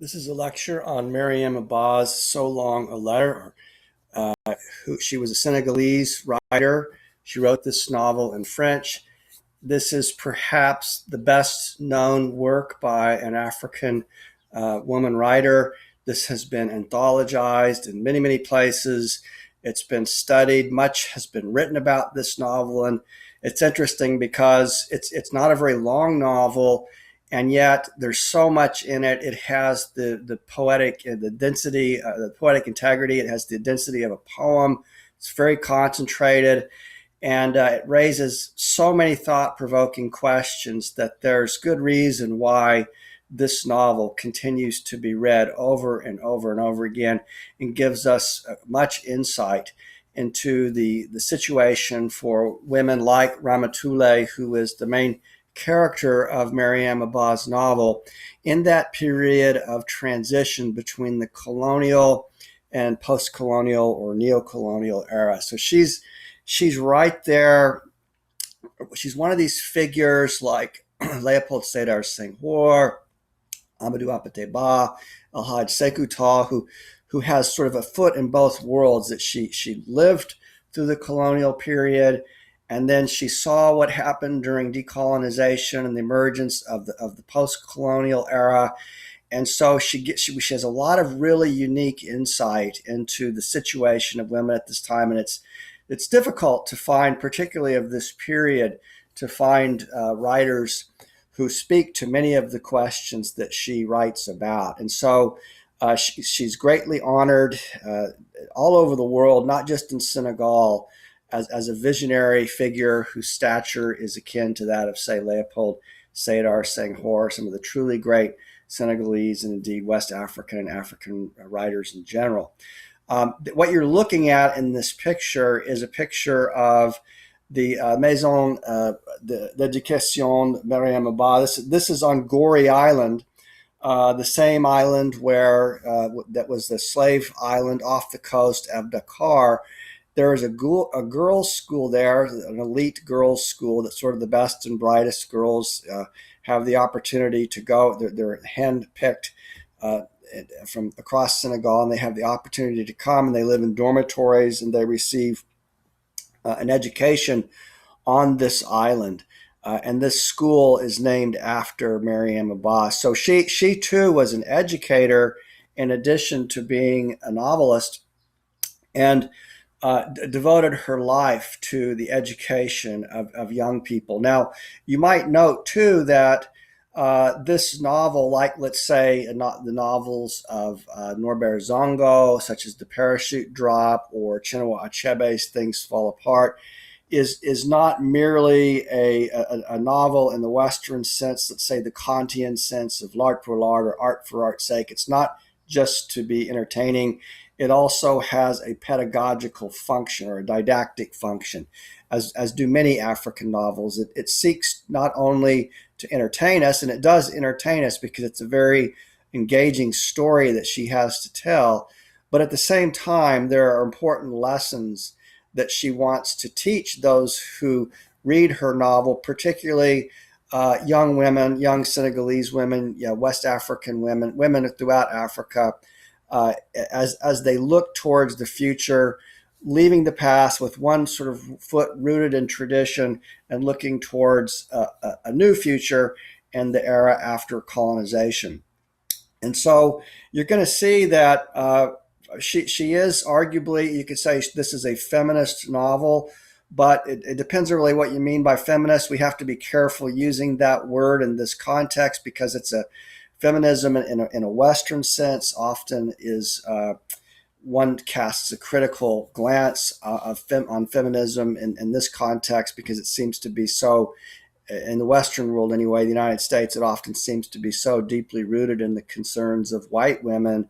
This is a lecture on Mariama Ba's So Long a Letter. She was a Senegalese writer. She wrote this novel in French. This is perhaps the best known work by an African woman writer. This has been anthologized in many, many places. It's been studied. Much has been written about this novel. And it's interesting because it's not a very long novel, and yet there's so much in it. It has the poetic, the density, the poetic integrity. It has the density of a poem. It's very concentrated, and it raises so many thought-provoking questions that there's good reason why this novel continues to be read over and over and over again, and gives us much insight into the situation for women like Raymatoulaye, who is the main character of Mariama Ba's novel, in that period of transition between the colonial and post-colonial or neo-colonial era. So she's right there. She's one of these figures like Leopold Sédar Senghor, Amadou Apateba, Alhaj Sekou Tall, who has sort of a foot in both worlds, that she lived through the colonial period, and then she saw what happened during decolonization and the emergence of the post-colonial era. And so she has a lot of really unique insight into the situation of women at this time. And it's difficult to find, particularly of this period, to find writers who speak to many of the questions that she writes about. And so she's greatly honored all over the world, not just in Senegal, as a visionary figure whose stature is akin to that of, say, Leopold Sédar Senghor, some of the truly great Senegalese and indeed West African and African writers in general. What you're looking at in this picture is a picture of the Maison d'Éducation Mariama Ba. This is on Gorée Island, the same island where that was the slave island off the coast of Dakar. There is a girls' school there, an elite girls' school that's sort of the best and brightest girls have the opportunity to go. They're hand-picked from across Senegal, and they have the opportunity to come, and they live in dormitories, and they receive an education on this island. And this school is named after Mariama Ba. So she too was an educator in addition to being a novelist, and devoted her life to the education of young people. Now, you might note too that this novel, like let's say the novels of Norbert Zongo, such as The Parachute Drop or Chinua Achebe's Things Fall Apart, is not merely a novel in the Western sense, let's say the Kantian sense of l'art pour l'art or art for art's sake. It's not just to be entertaining. It also has a pedagogical function or a didactic function, as do many African novels. It seeks not only to entertain us, and it does entertain us because it's a very engaging story that she has to tell, but at the same time, there are important lessons that she wants to teach those who read her novel, particularly young women, young Senegalese women, West African women, women throughout Africa, as they look towards the future, leaving the past with one sort of foot rooted in tradition and looking towards a new future and the era after colonization. And so you're going to see that she is arguably, you could say this is a feminist novel, but it depends really what you mean by feminist. We have to be careful using that word in this context because it's a feminism in a Western sense often is one casts a critical glance on feminism in this context because it seems to be so, in the Western world anyway, the United States, it often seems to be so deeply rooted in the concerns of white women.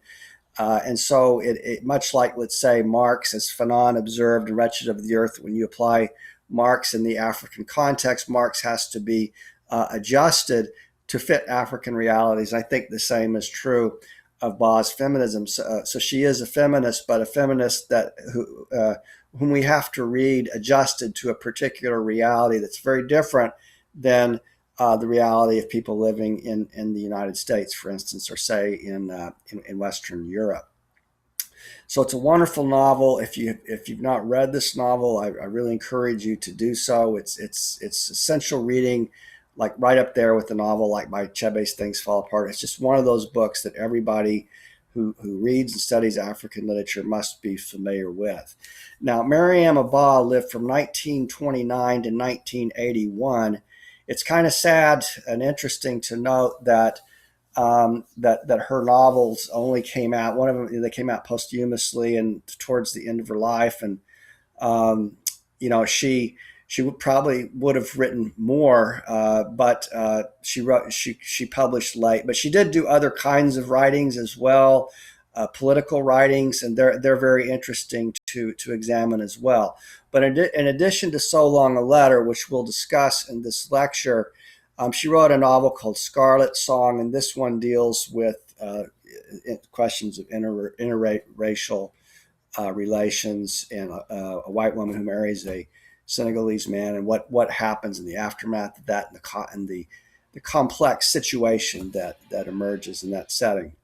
And so it much like, let's say, Marx, as Fanon observed in Wretched of the Earth, when you apply Marx in the African context, Marx has to be adjusted to fit African realities. I think the same is true of Ba's feminism. So she is a feminist, but a feminist whom we have to read adjusted to a particular reality that's very different than the reality of people living in the United States, for instance, or say in Western Europe. So it's a wonderful novel. If you've not read this novel, I really encourage you to do so. It's essential reading, like right up there with the novel like by Chebe's Things Fall Apart. It's just one of those books that everybody who reads and studies African literature must be familiar with. Now, Mariama Ba lived from 1929 to 1981. It's kind of sad and interesting to note that that her novels only came out. One of them, they came out posthumously and towards the end of her life, and um, she probably would have written more, but she published late. But she did do other kinds of writings as well, political writings, and they're very interesting to examine as well. But in addition to So Long a Letter, which we'll discuss in this lecture, she wrote a novel called Scarlet Song, and this one deals with questions of interracial relations and a white woman who marries a Senegalese man, and what happens in the aftermath of that, and the complex situation that emerges in that setting.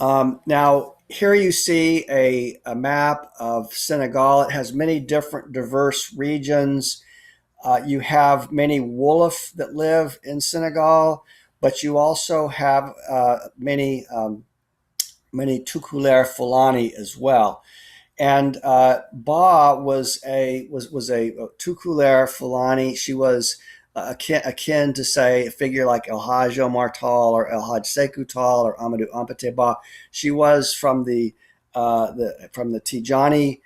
Now, here you see a map of Senegal. It has many different diverse regions. You have many Wolof that live in Senegal, but you also have many Tukulere Fulani as well. And Ba was a Tukulere Fulani. She was akin to, say, a figure like El Hajj Omar Tall or El Hajj Sekou Tall or Amadou Hampâté Ba. She was from the Tijani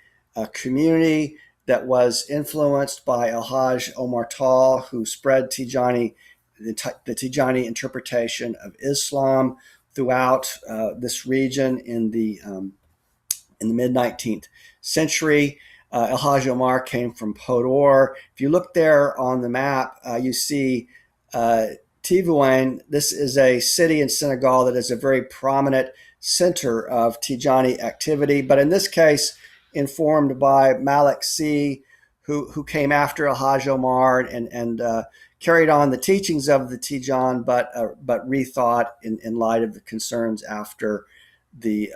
community that was influenced by El Hajj Omar Tall, who spread the Tijani interpretation of Islam throughout this region in the mid 19th century. El Hajj Omar came from Podor. If you look there on the map, you see Tivouane. This is a city in Senegal that is a very prominent center of Tijani activity, but in this case, informed by Malik Sy, who came after El Hajj Omar and carried on the teachings of the Tijan, but rethought in light of the concerns after the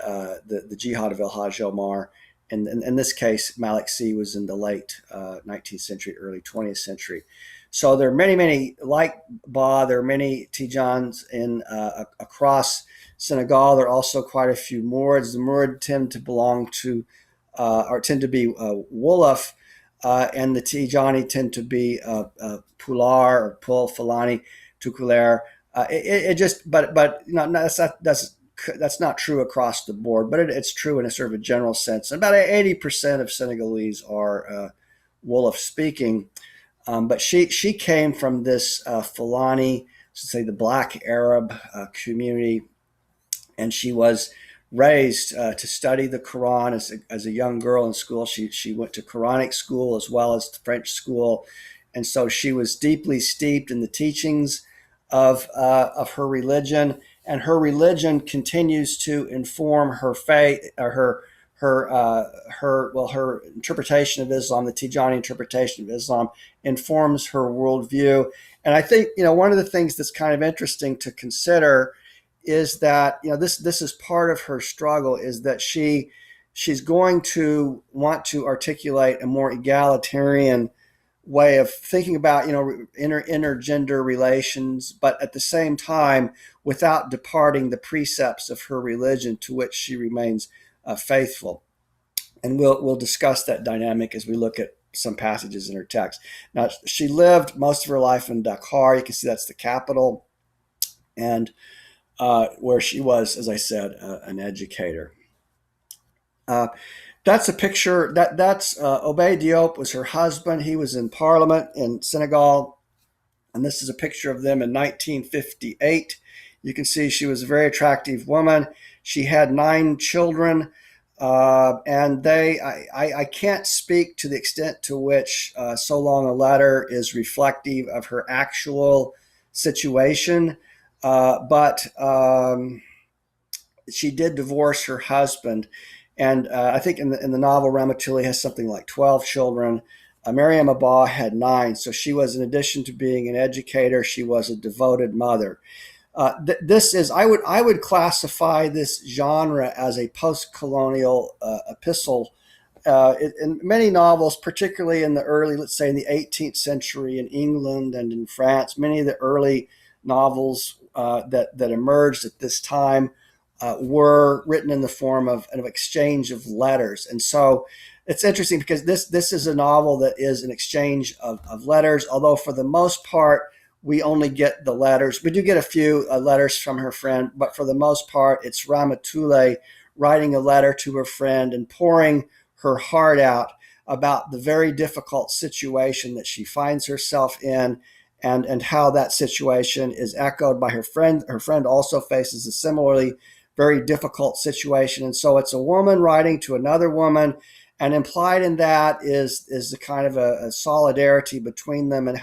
jihad of El Hajj Omar. And in this case, Malik Sy was in the late 19th century, early 20th century. So there are many, like Ba, there are many Tijans across Senegal. There are also quite a few Mourids. The Mourids tend to belong to, or tend to be Wolof, and the Tijani tend to be Pular or Pul Fulani, Tukulere. That's not true across the board, but it's true in a sort of a general sense. And about 80% of Senegalese are Wolof speaking, but she came from this Fulani, say the Black Arab community, and she was raised to study the Quran as a young girl in school. She went to Quranic school as well as French school, and so she was deeply steeped in the teachings of her religion. And her religion continues to inform her faith, or her interpretation of Islam. The Tijani interpretation of Islam informs her worldview. And I think one of the things that's kind of interesting to consider is that this is part of her struggle, is that she's going to want to articulate a more egalitarian way of thinking about intergender relations, but at the same time without departing the precepts of her religion, to which she remains faithful. And we'll discuss that dynamic as we look at some passages in her text. Now, she lived most of her life in Dakar. You can see that's the capital, and where she was, as I said, an educator. That's a picture. That's Obey Diop was her husband. He was in Parliament in Senegal, and this is a picture of them in 1958. You can see she was a very attractive woman. She had 9 children, and I can't speak to the extent to which So Long a Letter is reflective of her actual situation, but she did divorce her husband. And I think in the novel, Raymatoulaye has something like 12 children. Mariama Ba had 9. So she was, in addition to being an educator, she was a devoted mother. This is, I would classify this genre as a post-colonial epistle. In many novels, particularly in the early, let's say in the 18th century in England and in France, many of the early novels that emerged at this time were written in the form of an exchange of letters. And so it's interesting because this is a novel that is an exchange of letters, although for the most part, we only get the letters. We do get a few letters from her friend, but for the most part, it's Raymatoulaye writing a letter to her friend and pouring her heart out about the very difficult situation that she finds herself in, and how that situation is echoed by her friend. Her friend also faces a similarly very difficult situation. And so it's a woman writing to another woman, and implied in that is the kind of a solidarity between them, and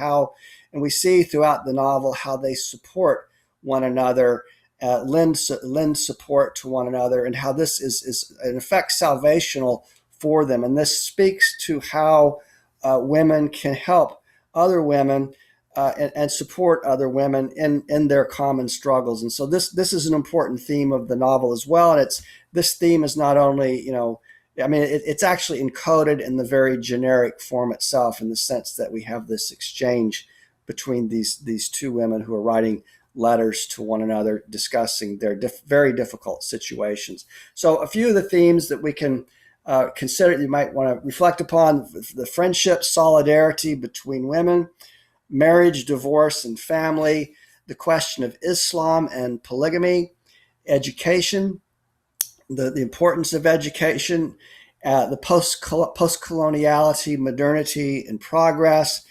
we see throughout the novel how they support one another, lend support to one another, and how this is in effect salvational for them. And this speaks to how women can help other women and support other women in their common struggles. And so this is an important theme of the novel as well. And this theme is not only, it's actually encoded in the very generic form itself, in the sense that we have this exchange between these two women who are writing letters to one another, discussing their very difficult situations. So a few of the themes that we can consider, you might want to reflect upon: the friendship, solidarity between women, marriage, divorce, and family, the question of Islam and polygamy, education, the importance of education, the post-coloniality, modernity, and progress,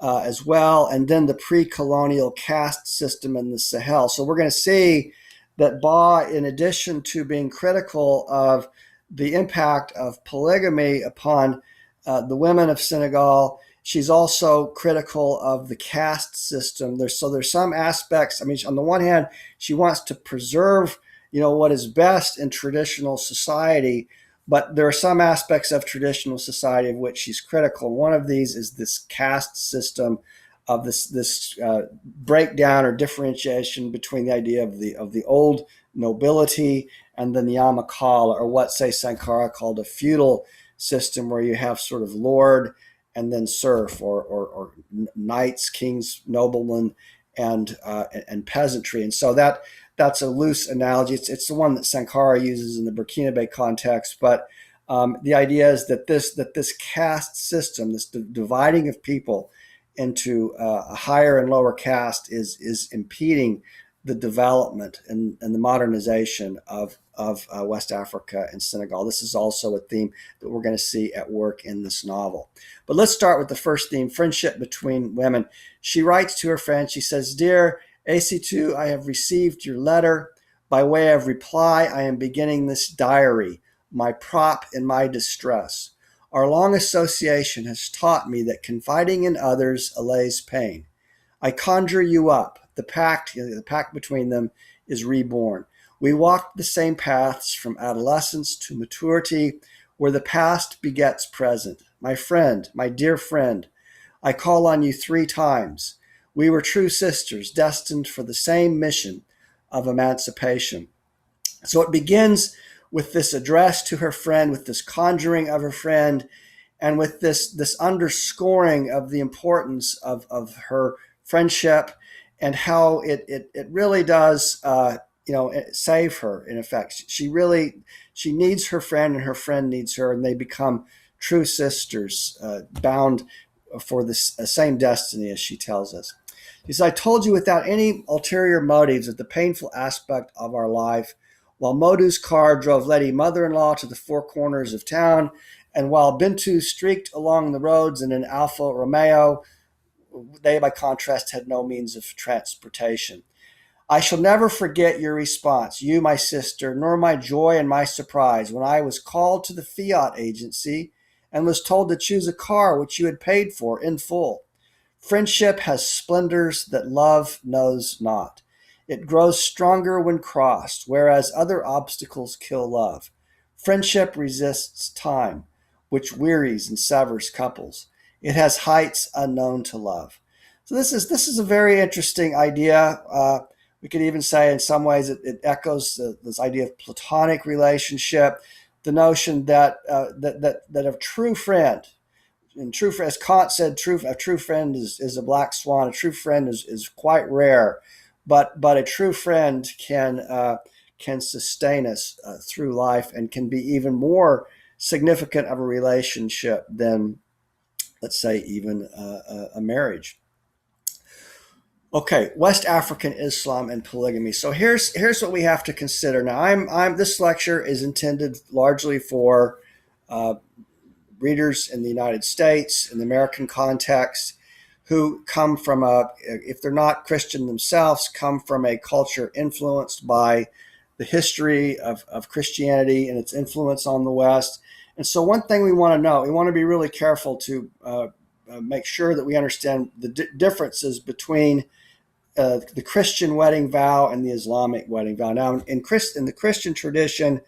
as well, and then the pre-colonial caste system in the Sahel. So we're going to see that Ba, in addition to being critical of the impact of polygamy upon the women of Senegal, she's also critical of the caste system. There's some aspects. I mean, on the one hand, she wants to preserve, what is best in traditional society, but there are some aspects of traditional society of which she's critical. One of these is this caste system, of this breakdown or differentiation between the idea of the old nobility and the Nyamakal, or what, say, Sankara called a feudal system, where you have sort of lord and then serf, or knights, kings, noblemen, and peasantry. And so that's a loose analogy. It's the one that Sankara uses in the Burkinabe context. But the idea is that this caste system, this dividing of people into a higher and lower caste, is impeding the development and the modernization of West Africa and Senegal. This is also a theme that we're going to see at work in this novel. But let's start with the first theme: friendship between women. She writes to her friend. She says, "Dear AC2, I have received your letter. By way of reply, I am beginning this diary, my prop in my distress. Our long association has taught me that confiding in others allays pain. I conjure you up. The pact between them is reborn. We walked the same paths from adolescence to maturity, where the past begets present. My friend, my dear friend, I call on you 3 times. We were true sisters, destined for the same mission of emancipation." So it begins with this address to her friend, with this conjuring of her friend, and with this underscoring of the importance of her friendship, and how it really does save her. In effect, she needs her friend, and her friend needs her, and they become true sisters, bound for the same destiny, as she tells us. He says, "I told you without any ulterior motives of the painful aspect of our life, while Modu's car drove Letty mother-in-law to the 4 corners of town, and while Bintu streaked along the roads in an Alfa Romeo. They, by contrast, had no means of transportation. I shall never forget your response, you, my sister, nor my joy and my surprise when I was called to the Fiat agency and was told to choose a car which you had paid for in full. Friendship has splendors that love knows not. It grows stronger when crossed, whereas other obstacles kill love. Friendship resists time, which wearies and severs couples. It has heights unknown to love. So this is a very interesting idea. We could even say, in some ways, it echoes this idea of platonic relationship, the notion that that a true friend, and true, as Kant said, a true friend is a black swan. A true friend is quite rare, but a true friend can sustain us through life and can be even more significant of a relationship than, let's say, even a marriage. Okay, West African Islam and polygamy. So here's what we have to consider. Now, I'm this lecture is intended largely for uh, readers in the United States, in the American context, who come from if they're not Christian themselves, come from a culture influenced by the history of Christianity and its influence on the West. And so, one thing we want to know, we want to be really careful to make sure that we understand the differences between the Christian wedding vow and the Islamic wedding vow. Now, in the Christian tradition,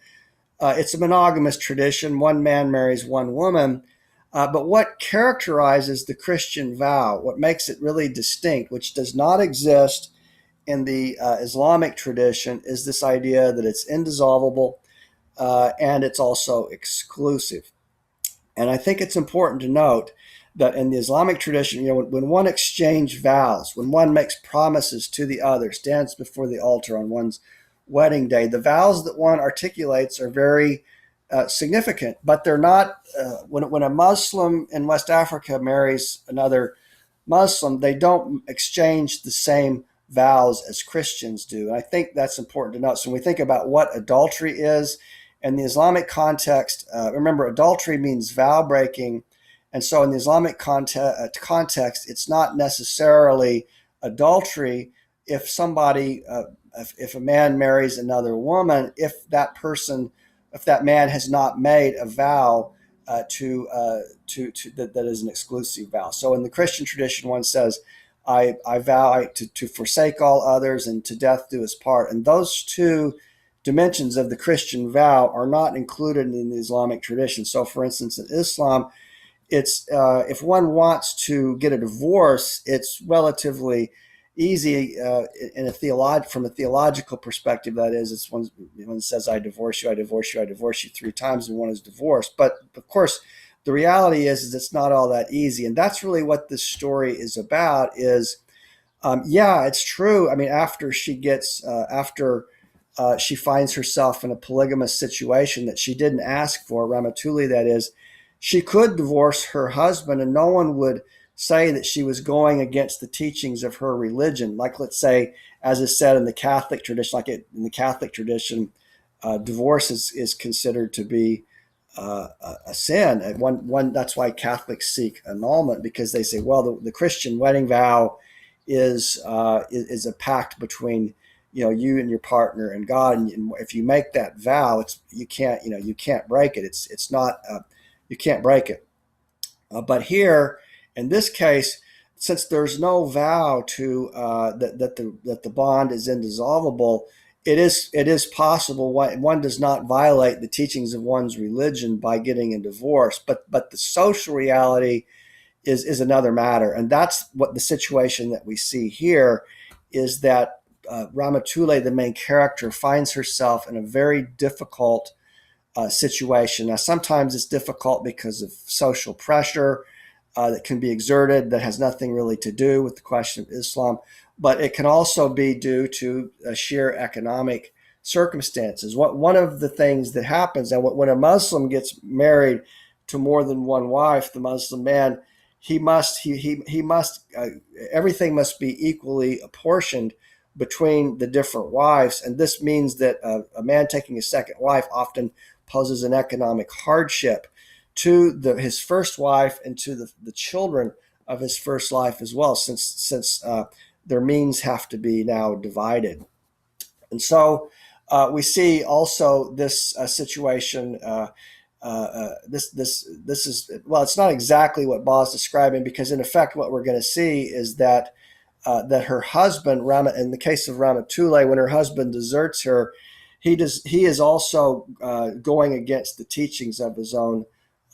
it's a monogamous tradition. One man marries one woman. But what characterizes the Christian vow, what makes it really distinct, which does not exist in the Islamic tradition, is this idea that it's indissoluble and it's also exclusive. And I think it's important to note that in the Islamic tradition, when one exchanges vows, when one makes promises to the other, stands before the altar on one's wedding day, the vows that one articulates are very significant, but they're not. When a Muslim in West Africa marries another Muslim, they don't exchange the same vows as Christians do. And I think that's important to note. So when we think about what adultery is in the Islamic context, remember, adultery means vow breaking. And so in the Islamic context, it's not necessarily adultery if somebody, if a man marries another woman, if that man has not made a vow that is an exclusive vow. So in the Christian tradition, one says, I vow to forsake all others and to death do us part. And those two dimensions of the Christian vow are not included in the Islamic tradition. So, for instance, in Islam, it's if one wants to get a divorce, it's relatively easy from a theological perspective. That is, it's one says, I divorce you, I divorce you, I divorce you 3 times, and one is divorced. But of course, the reality is it's not all that easy, and that's really what this story is about. Is yeah, it's true. I mean, after she finds herself in a polygamous situation that she didn't ask for, Ramatuli, that is, she could divorce her husband and no one would say that she was going against the teachings of her religion. Like, let's say, as is said in the Catholic tradition, divorce is considered to be a sin. And that's why Catholics seek annulment, because they say, well, the Christian wedding vow is a pact between you and your partner and God, and if you make that vow, you can't break it. It's not you can't break it. But here, in this case, since there's no vow to that the bond is indissoluble, it is possible one does not violate the teachings of one's religion by getting a divorce. But the social reality is another matter, and that's what the situation that we see here is that Ramatulaye, the main character, finds herself in a very difficult situation. Now, sometimes it's difficult because of social pressure that can be exerted that has nothing really to do with the question of Islam, but it can also be due to sheer economic circumstances. One of the things that happens, and when a Muslim gets married to more than one wife, the Muslim man, he must everything must be equally apportioned between the different wives, and this means that a man taking a second wife often poses an economic hardship to his first wife and to the children of his first wife as well, since their means have to be now divided. And so we see also this situation. This is, well, it's not exactly what Ba is describing, because in effect what we're going to see is that her husband, in the case of Ramatulaye, when her husband deserts her, he is also going against the teachings of his own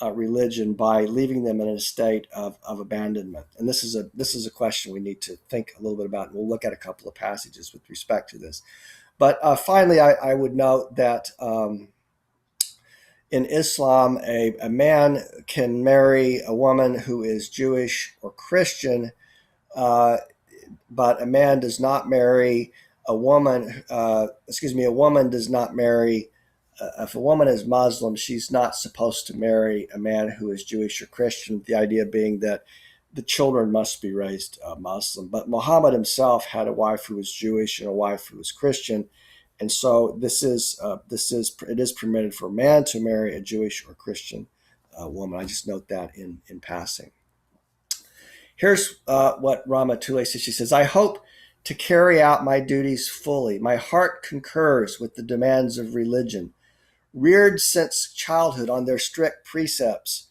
religion by leaving them in a state of abandonment? And this is a question we need to think a little bit about. And we'll look at a couple of passages with respect to this. But finally, I would note that in Islam, a man can marry a woman who is Jewish or Christian, but a man does not marry a woman. A woman does not marry. If a woman is Muslim, she's not supposed to marry a man who is Jewish or Christian. The idea being that the children must be raised Muslim. But Muhammad himself had a wife who was Jewish and a wife who was Christian, and so it is permitted for a man to marry a Jewish or Christian woman. I just note that in passing. Here's what Raymatoulaye says. She says, "I hope to carry out my duties fully. My heart concurs with the demands of religion. Reared since childhood on their strict precepts,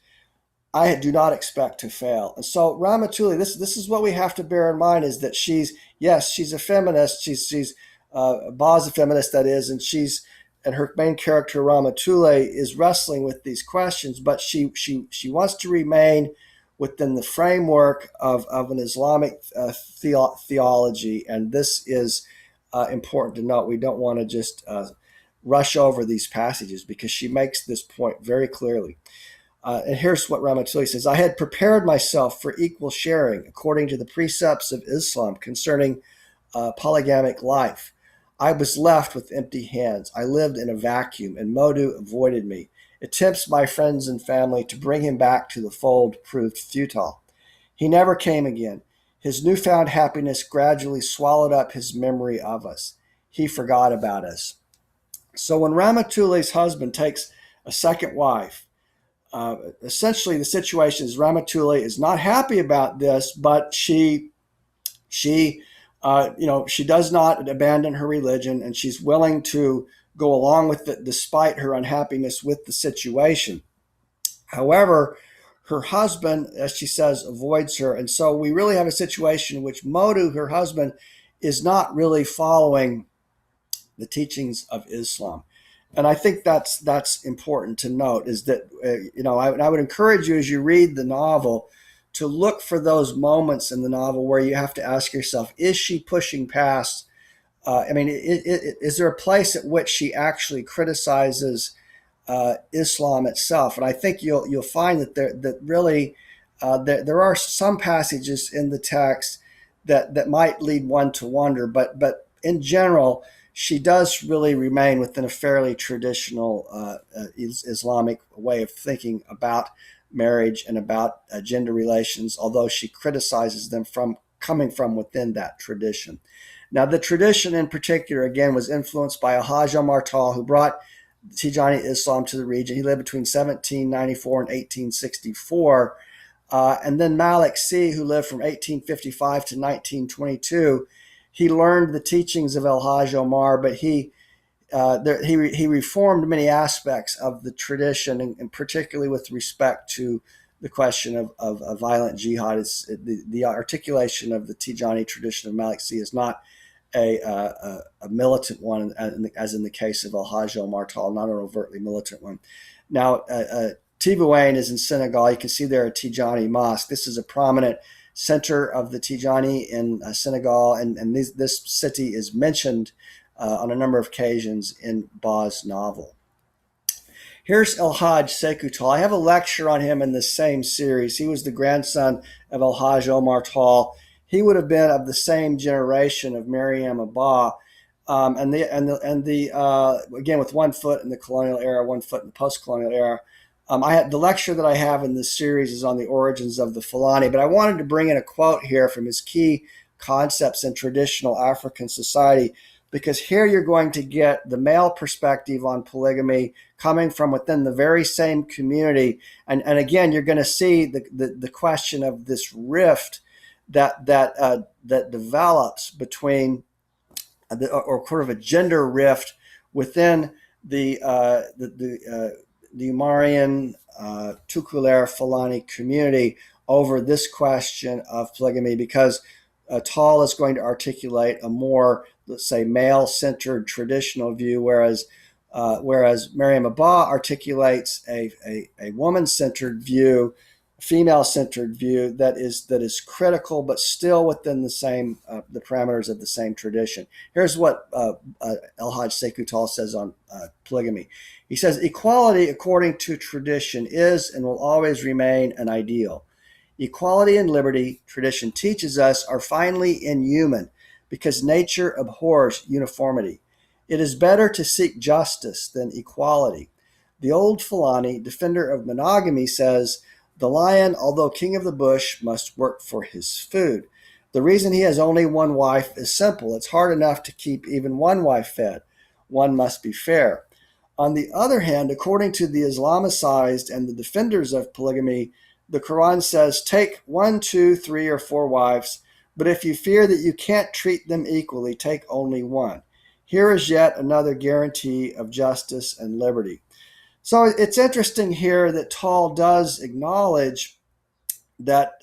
I do not expect to fail." And so Raymatoulaye, this is what we have to bear in mind, is that she's a feminist. She's Ba's a feminist, that is, and her main character Raymatoulaye is wrestling with these questions, but she wants to remain within the framework of an Islamic theology, and this is important to note. We don't want to just rush over these passages because she makes this point very clearly. And here's what Raymatoulaye says: "I had prepared myself for equal sharing according to the precepts of Islam concerning polygamic life. I was left with empty hands. I lived in a vacuum, and Modu avoided me. Attempts by friends and family to bring him back to the fold proved futile. He never came again. His newfound happiness gradually swallowed up his memory of us. He forgot about us." So when Ramatoulaye's husband takes a second wife, essentially the situation is Raymatoulaye is not happy about this, but she does not abandon her religion, and she's willing to go along with it despite her unhappiness with the situation. However, her husband, as she says, avoids her, and so we really have a situation in which Modu, her husband, is not really following the teachings of Islam. And I think that's important to note, is that I would encourage you, as you read the novel, to look for those moments in the novel where you have to ask yourself, is she pushing past? Is there a place at which she actually criticizes Islam itself? And I think you'll find that there are some passages in the text that might lead one to wonder, but in general, she does really remain within a fairly traditional Islamic way of thinking about marriage and about gender relations, although she criticizes them coming from within that tradition. Now, the tradition in particular, again, was influenced by Hajj Omar Tall, who brought Tijani Islam to the region. He lived between 1794 and 1864. And then Malik C., who lived from 1855 to 1922, he learned the teachings of El-Hajj Omar, but he reformed many aspects of the tradition, and particularly with respect to the question of violent jihad. The articulation of the Tijani tradition of Malik C. is not a militant one, as in the case of El-Hajj Omar Tall, not an overtly militant one. Now, Tivaouane is in Senegal. You can see there a Tijani mosque. This is a prominent center of the Tijani in Senegal, and this city is mentioned on a number of occasions in Ba's novel. Here's El-Hajj Sekou Tall. I have a lecture on him in the same series. He was the grandson of El-Hajj Omar Tall. He would have been of the same generation of Mariama Ba, again, with one foot in the colonial era, one foot in the post-colonial era. The lecture that I have in this series is on the origins of the Fulani, but I wanted to bring in a quote here from his key concepts in traditional African society, because here you're going to get the male perspective on polygamy coming from within the very same community. And again, you're going to see the question of this rift that develops between, or sort of a gender rift within the Umarian Tukulare Fulani community over this question of polygamy, because Tall is going to articulate a more, let's say, male-centered traditional view, whereas whereas Mariama Ba articulates a woman-centered view, female-centered view that is critical, but still within the parameters of the same tradition. Here's what El Haj Sekou Tall says on polygamy. He says, equality, according to tradition, is and will always remain an ideal. Equality and liberty, tradition teaches us, are finally inhuman because nature abhors uniformity. It is better to seek justice than equality. The old Fulani, defender of monogamy, says, the lion, although king of the bush, must work for his food. The reason he has only one wife is simple. It's hard enough to keep even one wife fed. One must be fair. On the other hand, according to the Islamicized and the defenders of polygamy, the Quran says, take 1, 2, 3, or 4 wives, but if you fear that you can't treat them equally, take only one. Here is yet another guarantee of justice and liberty. So it's interesting here that Tall does acknowledge that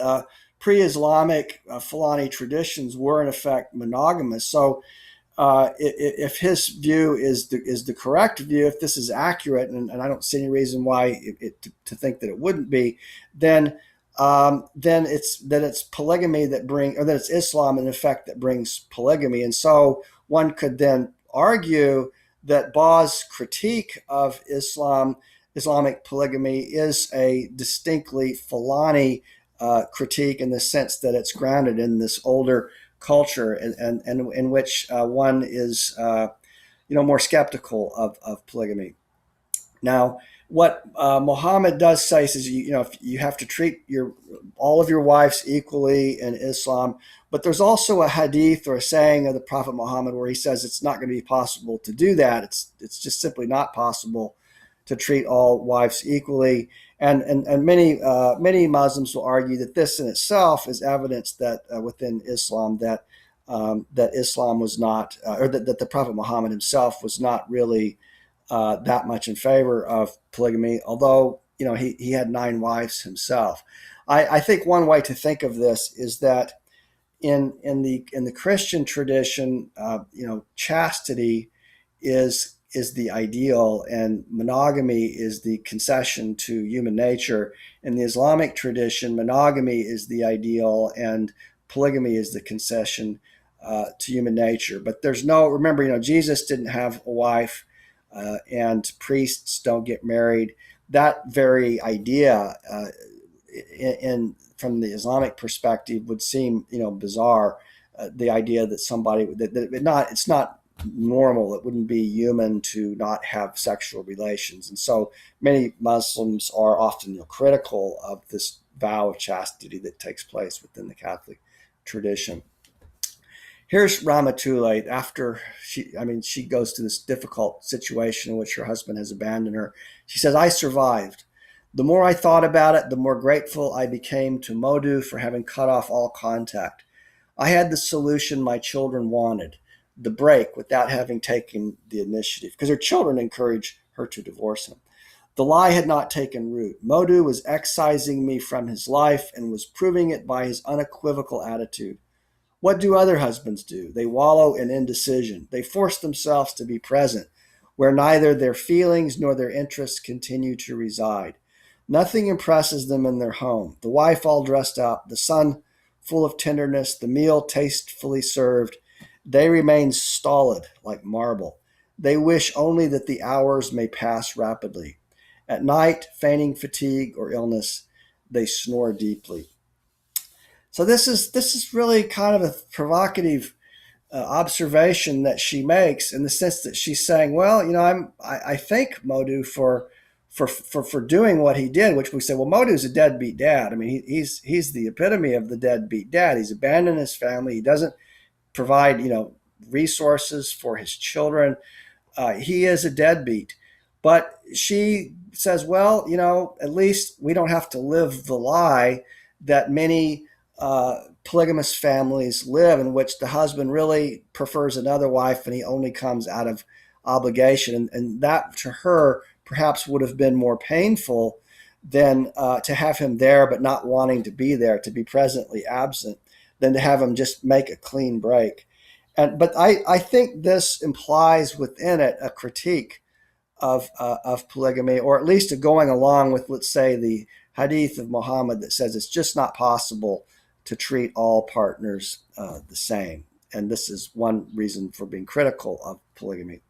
pre-Islamic Fulani traditions were in effect monogamous. So if his view is the correct view, if this is accurate, and I don't see any reason why to think that it wouldn't be, then it's polygamy that that it's Islam in effect that brings polygamy, and so one could then argue that Ba's critique of Islamic polygamy is a distinctly Fulani critique in the sense that it's grounded in this older culture and in which one is more skeptical of polygamy. Now, what Muhammad does say is, if you have to treat all of your wives equally in Islam, but there's also a hadith or a saying of the Prophet Muhammad where he says it's not going to be possible to do that. It's just simply not possible to treat all wives equally. And many Muslims will argue that this in itself is evidence that within Islam that Islam was not, or that the Prophet Muhammad himself was not really that much in favor of polygamy, although he had 9 wives himself. I think one way to think of this is that in the Christian tradition, chastity is the ideal, and monogamy is the concession to human nature. In the Islamic tradition, monogamy is the ideal, and polygamy is the concession to human nature. But remember, Jesus didn't have a wife, and priests don't get married. That very idea, from the Islamic perspective, would seem bizarre. The idea that it's not normal, it wouldn't be human to not have sexual relations, and so many Muslims are often critical of this vow of chastity that takes place within the Catholic tradition. Here's Raymatoulaye after she goes through this difficult situation in which her husband has abandoned her. She says, I survived. The more I thought about it, the more grateful I became to Modou for having cut off all contact. I had the solution my children wanted, the break, without having taken the initiative, because her children encouraged her to divorce him. The lie had not taken root. Modou was excising me from his life and was proving it by his unequivocal attitude. What do other husbands do? They wallow in indecision. They force themselves to be present, where neither their feelings nor their interests continue to reside. Nothing impresses them in their home. The wife all dressed up, the son full of tenderness, the meal tastefully served. They remain stolid like marble. They wish only that the hours may pass rapidly. At night, feigning fatigue or illness, they snore deeply. So this is really kind of a provocative observation that she makes, in the sense that she's saying, well, I thank Modou for doing what he did, which we say, well, Modou's a deadbeat dad. I mean, he's the epitome of the deadbeat dad. He's abandoned his family. He doesn't provide resources for his children. He is a deadbeat. But she says, well, at least we don't have to live the lie that many polygamous families live, in which the husband really prefers another wife and he only comes out of obligation. And that, to her, perhaps would have been more painful than to have him there but not wanting to be there, to be presently absent, than to have him just make a clean break. But I think this implies within it a critique of polygamy, or at least going along with, let's say, the hadith of Muhammad that says it's just not possible to treat all partners the same. And this is one reason for being critical of polygamy.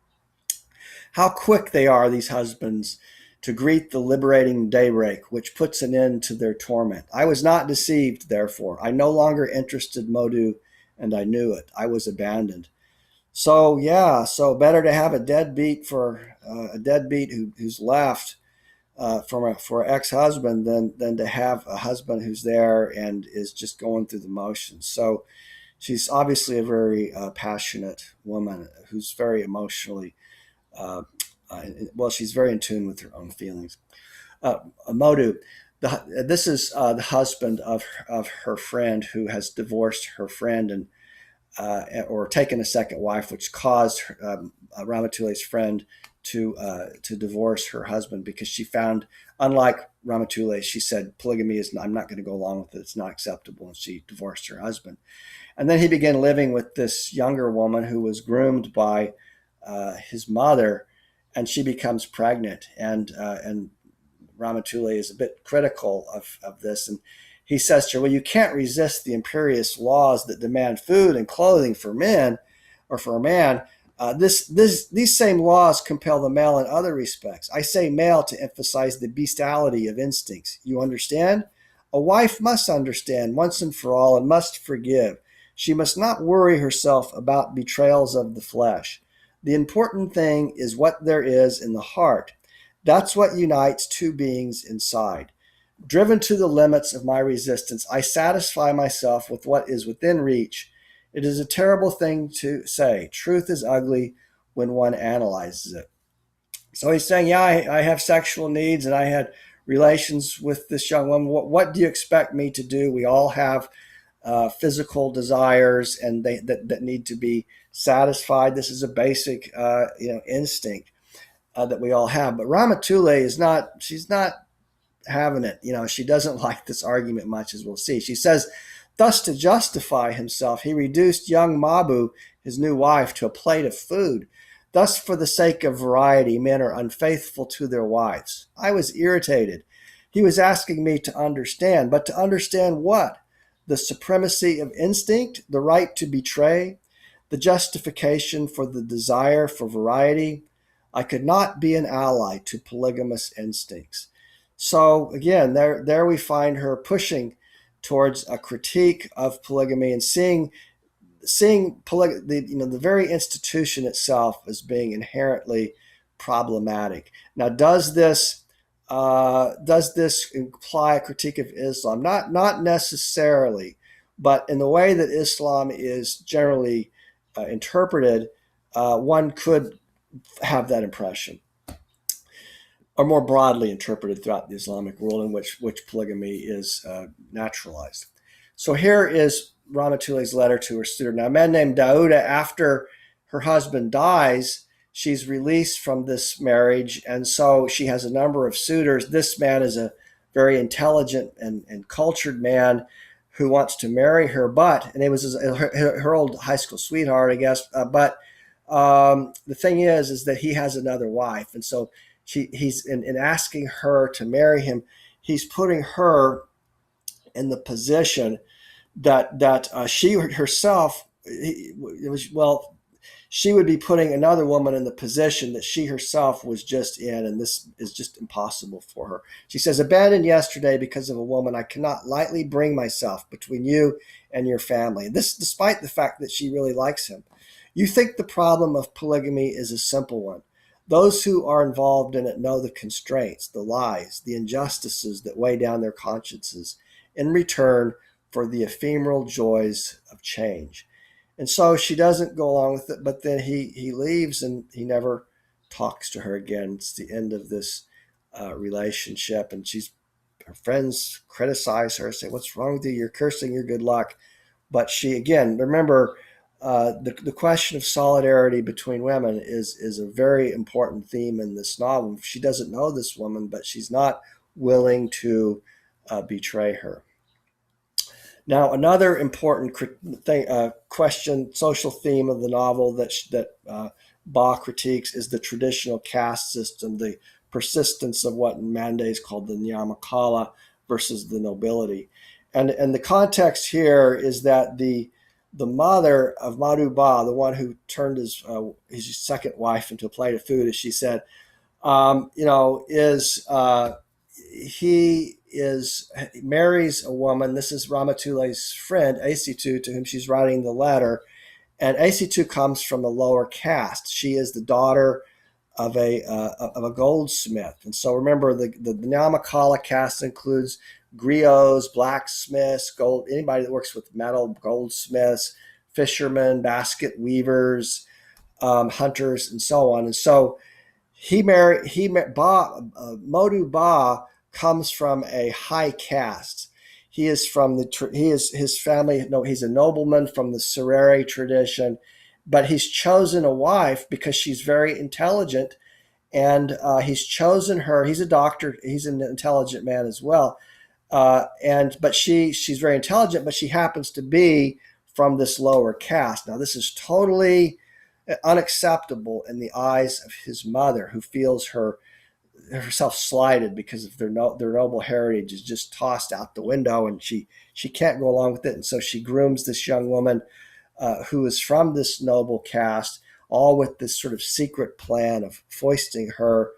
How quick they are, these husbands, to greet the liberating daybreak, which puts an end to their torment. I was not deceived, therefore. I no longer interested Modu, and I knew it. I was abandoned. So yeah, so better to have a deadbeat who's left for an ex-husband than to have a husband who's there and is just going through the motions. So she's obviously a very passionate woman who's very emotionally she's very in tune with her own feelings. Modu, this is the husband of her friend who has divorced her friend and or taken a second wife, which caused Ramatoulay's friend to divorce her husband because she found, unlike Ramatulaye, she said polygamy is I'm not going to go along with it. It's not acceptable, and she divorced her husband. And then he began living with this younger woman who was groomed by his mother, and she becomes pregnant. And Ramatulaye is a bit critical of this, and he says to her, well, you can't resist the imperious laws that demand food and clothing for men or for a man. These same laws compel the male in other respects. I say male to emphasize the bestiality of instincts. You understand? A wife must understand once and for all and must forgive. She must not worry herself about betrayals of the flesh. The important thing is what there is in the heart. That's what unites two beings inside. Driven to the limits of my resistance, I satisfy myself with what is within reach. It is a terrible thing to say. Truth is ugly when one analyzes it. So he's saying, yeah, I have sexual needs and I had relations with this young woman. What do you expect me to do? We all have physical desires and that need to be satisfied. This is a basic instinct that we all have. But Ramatulaye she's not having it. She doesn't like this argument much, as we'll see. She says, thus to justify himself, he reduced young Mabu, his new wife, to a plate of food. Thus, for the sake of variety, men are unfaithful to their wives. I was irritated. He was asking me to understand, but to understand what? The supremacy of instinct, the right to betray, the justification for the desire for variety. I could not be an ally to polygamous instincts. So again, there we find her pushing towards a critique of polygamy and seeing the very institution itself as being inherently problematic. Now, does this imply a critique of Islam? Not necessarily, but in the way that Islam is generally interpreted, one could have that impression, or more broadly interpreted throughout the Islamic world in which polygamy is naturalized. So here is Ramatulaye's letter to her suitor. Now, a man named Daouda, after her husband dies, she's released from this marriage, and so she has a number of suitors. This man is a very intelligent and cultured man who wants to marry her, and it was her old high school sweetheart, I guess. But the thing is that he has another wife, and so he's in asking her to marry him, he's putting her in the position that she herself, she would be putting another woman in the position that she herself was just in, and this is just impossible for her. She says, abandoned yesterday because of a woman, I cannot lightly bring myself between you and your family. This despite the fact that she really likes him. You think the problem of polygamy is a simple one. Those who are involved in it know the constraints, the lies, the injustices that weigh down their consciences in return for the ephemeral joys of change. And so she doesn't go along with it, but then he leaves and he never talks to her again. It's the end of this relationship, and her friends criticize her, say, what's wrong with you? You're cursing your good luck. But she, again, remember, the question of solidarity between women is a very important theme in this novel. She doesn't know this woman, but she's not willing to betray her. Now, another important question, social theme of the novel that Ba critiques is the traditional caste system, the persistence of what in Mandé is called the Nyamakala versus the nobility. And the context here is that the mother of Madhu Ba, the one who turned his second wife into a plate of food, as she said, he marries a woman. This is Ramatoulay's friend Asitu, to whom she's writing the letter, and Asitu comes from the lower caste. She is the daughter of a goldsmith, and so remember the Nyamakala caste includes griots, blacksmiths, anybody that works with metal, goldsmiths, fishermen, basket weavers, hunters, and so on. And so Modou Ba comes from a high caste. He is from his family. No, he's a nobleman from the Serere tradition, but he's chosen a wife because she's very intelligent, and he's chosen her. He's a doctor. He's an intelligent man as well, but she's very intelligent, but she happens to be from this lower caste. Now, this is totally unacceptable in the eyes of his mother, who feels herself slighted because of their noble heritage is just tossed out the window, and she can't go along with it. And so she grooms this young woman who is from this noble caste, all with this sort of secret plan of foisting her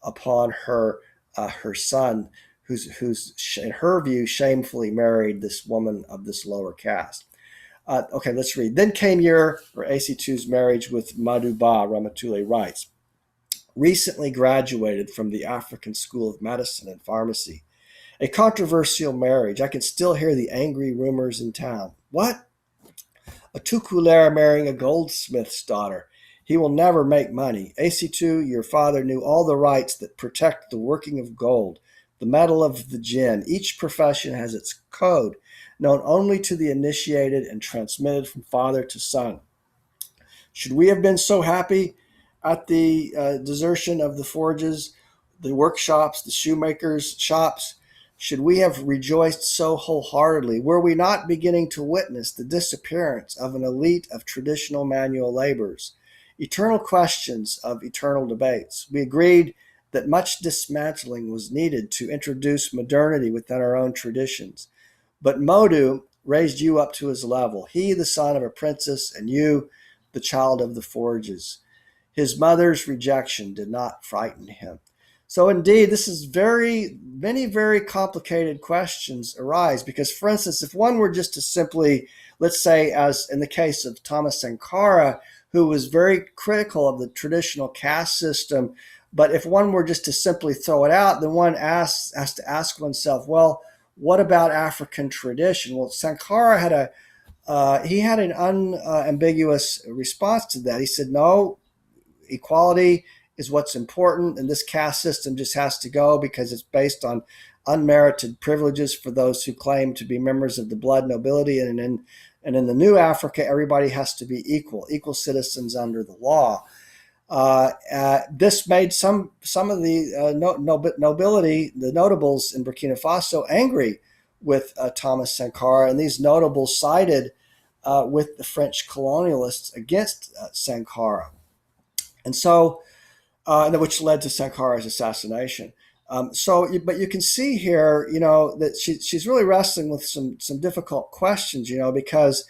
upon her son, who's in her view shamefully married this woman of this lower caste. Okay, let's read. Then came year for AC2's marriage with Madhu Ba, Ramatulaye writes. Recently graduated from the African School of Medicine and Pharmacy. A controversial marriage. I can still hear the angry rumors in town. What? A Tukulera marrying a goldsmith's daughter. He will never make money. AC2, your father knew all the rights that protect the working of gold, the metal of the jinn. Each profession has its code, known only to the initiated and transmitted from father to son. Should we have been so happy at the desertion of the forges, the workshops, the shoemakers' shops? Should we have rejoiced so wholeheartedly? Were we not beginning to witness the disappearance of an elite of traditional manual laborers? Eternal questions of eternal debates. We agreed that much dismantling was needed to introduce modernity within our own traditions. But Modou raised you up to his level, he the son of a princess, and you the child of the forges. His mother's rejection did not frighten him. So indeed, this is many very complicated questions arise, because, for instance, if one were just to simply, let's say, as in the case of Thomas Sankara, who was very critical of the traditional caste system, but if one were just to simply throw it out, then one has to ask oneself, well, what about African tradition? Well, Sankara had an unambiguous response to that. He said, no, equality is what's important, and this caste system just has to go because it's based on unmerited privileges for those who claim to be members of the blood nobility. And in the new Africa, everybody has to be equal citizens under the law. This made some of the nobility, the notables in Burkina Faso, angry with Thomas Sankara, and these notables sided with the French colonialists against Sankara, and so which led to Sankara's assassination. But you can see here, that she's really wrestling with some difficult questions, because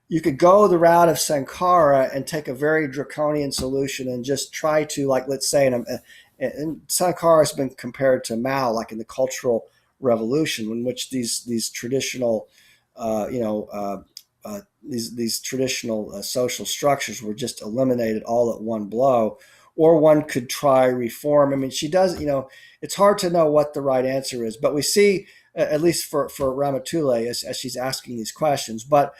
you could go the route of Sankara and take a very draconian solution and just try to, like, let's say, and Sankara has been compared to Mao, like in the Cultural Revolution, in which these traditional, these traditional social structures were just eliminated all at one blow. Or one could try reform. I mean, she does, it's hard to know what the right answer is, but we see, at least for Ramatulaye, as she's asking these questions, but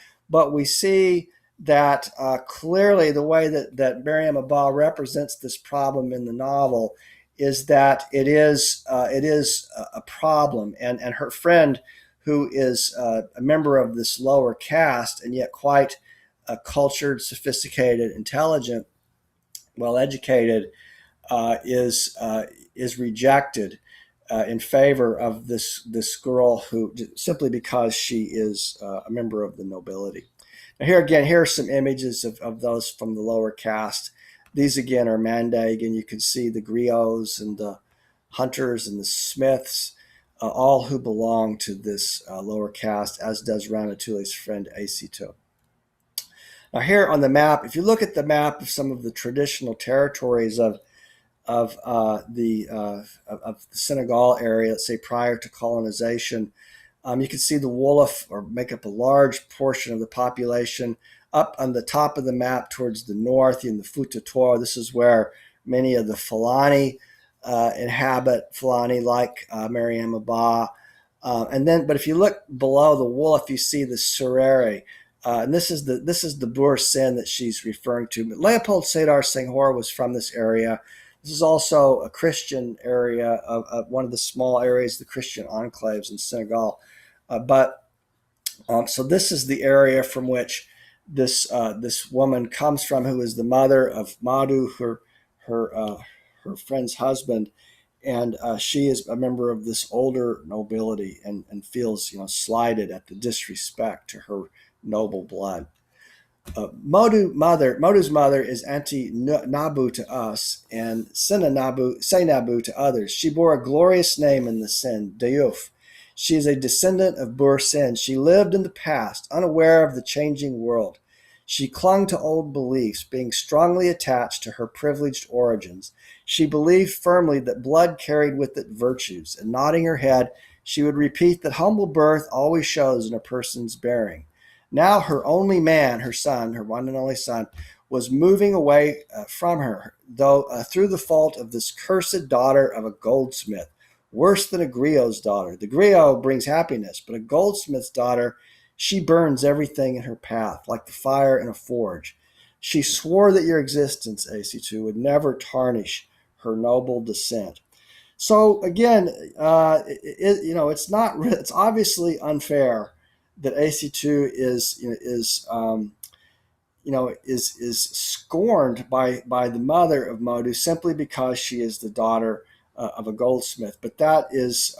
we see that clearly the way that Mariama Ba represents this problem in the novel is that it is a problem, and her friend, who is a member of this lower caste and yet quite cultured, sophisticated, intelligent, well-educated, is rejected in favor of this girl, who simply because she is a member of the nobility. Now here are some images of those from the lower caste These again are Mandeg, and you can see the griots and the hunters and the smiths, all who belong to this lower caste, as does Ramatoulay's friend Senegal. Now here on the map, if you look at the map of some of the traditional territories of the Senegal area, let's say prior to colonization, you can see the Wolof or make up a large portion of the population. Up on the top of the map towards the north in the Fouta Toro, this is where many of the Fulani inhabit, Fulani like Mariama Ba. But if you look below the Wolof, you see the Serere. And this is the Bur Sin that she's referring to. But Leopold Sédar Senghor was from this area. This is also a Christian area of one of the small areas, the Christian enclaves in Senegal. So this is the area from which this woman comes from, who is the mother of Madu, her friend's husband, and she is a member of this older nobility and feels slighted at the disrespect to her noble blood. Modu's mother is Auntie Nabu to us and Senabu to others. She bore a glorious name in the Sin, Diouf. She is a descendant of Bur Sin. She lived in the past, unaware of the changing world. She clung to old beliefs, being strongly attached to her privileged origins. She believed firmly that blood carried with it virtues, and nodding her head, she would repeat that humble birth always shows in a person's bearing. Now her only man, her son, her one and only son, was moving away from her, though through the fault of this cursed daughter of a goldsmith, worse than a griot's daughter. The griot brings happiness, but a goldsmith's daughter, she burns everything in her path, like the fire in a forge. She swore that your existence, AC2, would never tarnish her noble descent. So again, it's obviously unfair that AC2 is scorned by the mother of Modu simply because she is the daughter of a goldsmith. But that is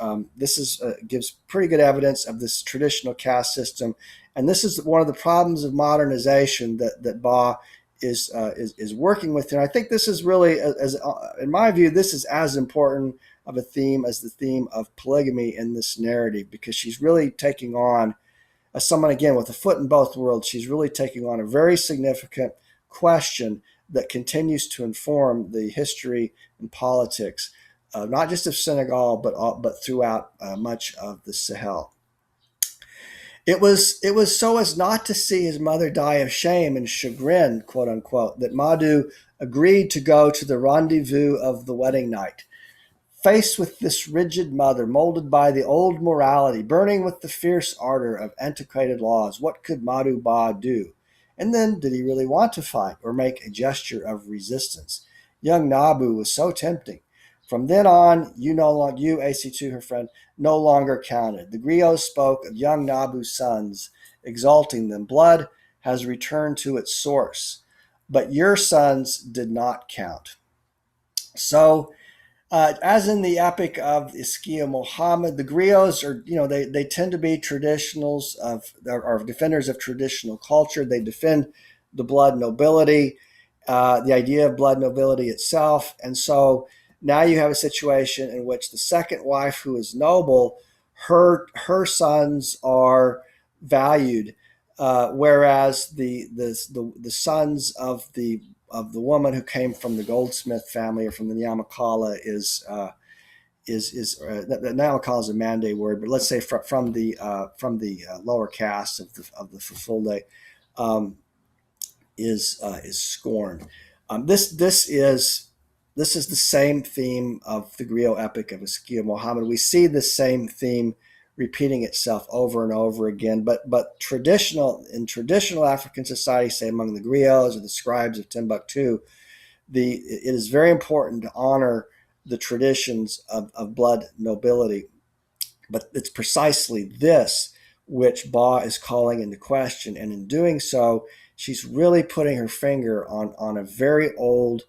gives pretty good evidence of this traditional caste system, and this is one of the problems of modernization that Ba is working with. And I think this is really, in my view, this is as important of a theme as the theme of polygamy in this narrative, because she's really taking on, as someone, again, with a foot in both worlds, she's really taking on a very significant question that continues to inform the history and politics, not just of Senegal, but throughout much of the Sahel. It was so as not to see his mother die of shame and chagrin, quote unquote, that Madu agreed to go to the rendezvous of the wedding night. Faced with this rigid mother, molded by the old morality, burning with the fierce ardor of antiquated laws, what could Madu Ba do? And then, did he really want to fight or make a gesture of resistance? Young Nabu was so tempting. From then on, you, AC2, her friend, no longer counted. The griot spoke of young Nabu's sons, exalting them. Blood has returned to its source, but your sons did not count. So, as in the epic of Ischia Muhammad, the griots are, they tend to be traditionals or defenders of traditional culture. They defend the blood nobility, the idea of blood nobility itself. And so now you have a situation in which the second wife, who is noble, her sons are valued, whereas the sons of the woman who came from the goldsmith family or from the Nyamakala the Nyamakala is a Mande word, but let's say from the lower caste of the Fulfulde, is scorned. This is the same theme of the griot epic of Ischia Muhammad. We see this same theme repeating itself over and over again, but in traditional African society, say among the griots or the scribes of Timbuktu, it is very important to honor the traditions of blood nobility. But it's precisely this which Ba is calling into question, and in doing so, she's really putting her finger on a very old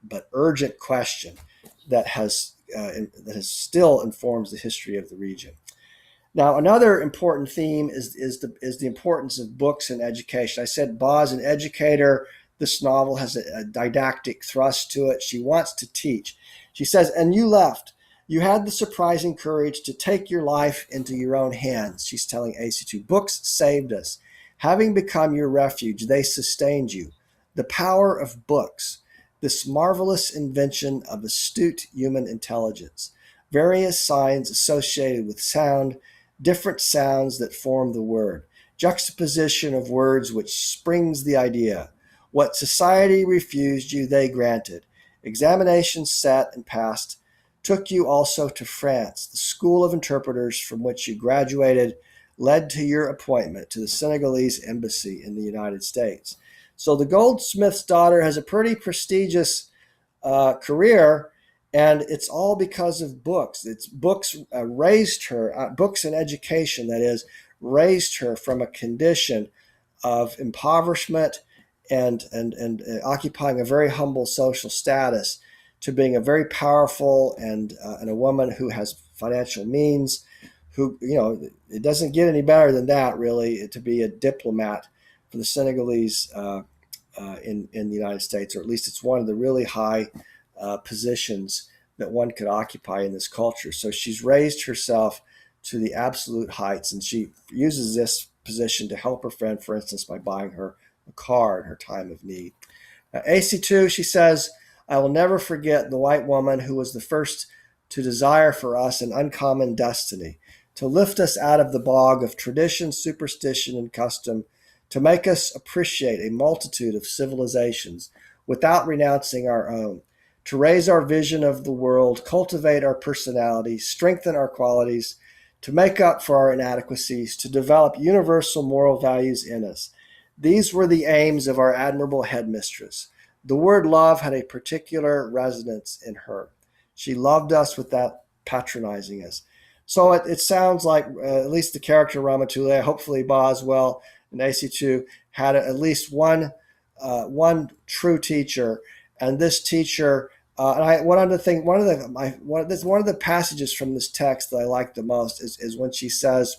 but urgent question that still informs the history of the region. Now, another important theme is the importance of books and education. I said Ba is an educator. This novel has a didactic thrust to it. She wants to teach. She says, and you left. You had the surprising courage to take your life into your own hands. She's telling AC2. Books saved us. Having become your refuge, they sustained you. The power of books, this marvelous invention of astute human intelligence. Various signs associated with sound, different sounds that form the word. Juxtaposition of words which springs the idea. What society refused you, they granted. Examinations set and passed took you also to France. The school of interpreters from which you graduated led to your appointment to the Senegalese embassy in the United States. So the goldsmith's daughter has a pretty prestigious career, and it's all because of books. It's books raised her, books and education, that is, raised her from a condition of impoverishment and occupying a very humble social status to being a very powerful and a woman who has financial means, who, it doesn't get any better than that, really, to be a diplomat for the Senegalese in the United States, or at least it's one of the really high positions that one could occupy in this culture. So she's raised herself to the absolute heights, and she uses this position to help her friend, for instance, by buying her a car in her time of need. AC2, she says, I will never forget the white woman who was the first to desire for us an uncommon destiny, to lift us out of the bog of tradition, superstition, and custom, to make us appreciate a multitude of civilizations without renouncing our own, to raise our vision of the world, cultivate our personality, strengthen our qualities, to make up for our inadequacies, to develop universal moral values in us. These were the aims of our admirable headmistress. The word love had a particular resonance in her. She loved us without patronizing us. So it sounds like at least the character Raymatoulaye, hopefully Ba as well, and AC2 had at least one true teacher, and this teacher. One of the passages from this text that I like the most is when she says,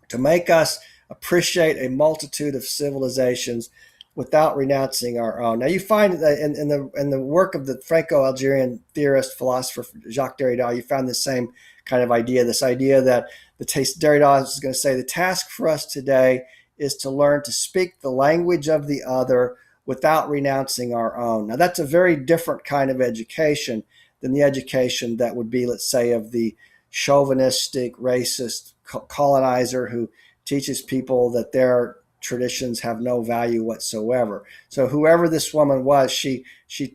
"To make us appreciate a multitude of civilizations without renouncing our own." Now you find that in the work of the Franco-Algerian theorist, philosopher Jacques Derrida, you found the same kind of idea, this idea that Derrida is going to say the task for us today is to learn to speak the language of the other without renouncing our own. Now that's a very different kind of education than the education that would be, let's say, of the chauvinistic, racist colonizer who teaches people that their traditions have no value whatsoever. So whoever this woman was, she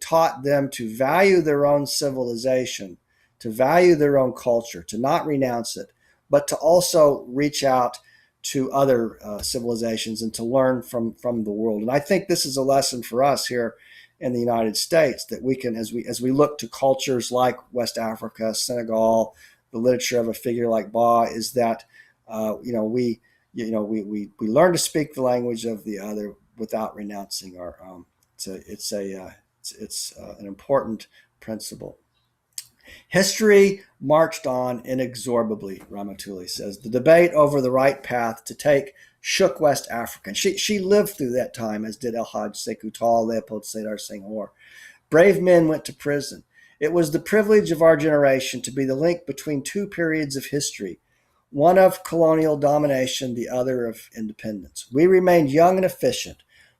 taught them to value their own civilization, to value their own culture, to not renounce it, but to also reach out to other civilizations and to learn from the world. And I think this is a lesson for us here in the United States, that we can, as we look to cultures like West Africa, Senegal, the literature of a figure like Ba, is that we learn to speak the language of the other without renouncing our own. It's an important principle. History marched on inexorably, Raymatoulaye says. The debate over the right path to take shook West Africa. She lived through that time, as did El Hadj Sekou Tall, Leopold Sédar Senghor. Brave men went to prison. It was the privilege of our generation to be the link between two periods of history, one of colonial domination, the other of independence. We remained young and efficient,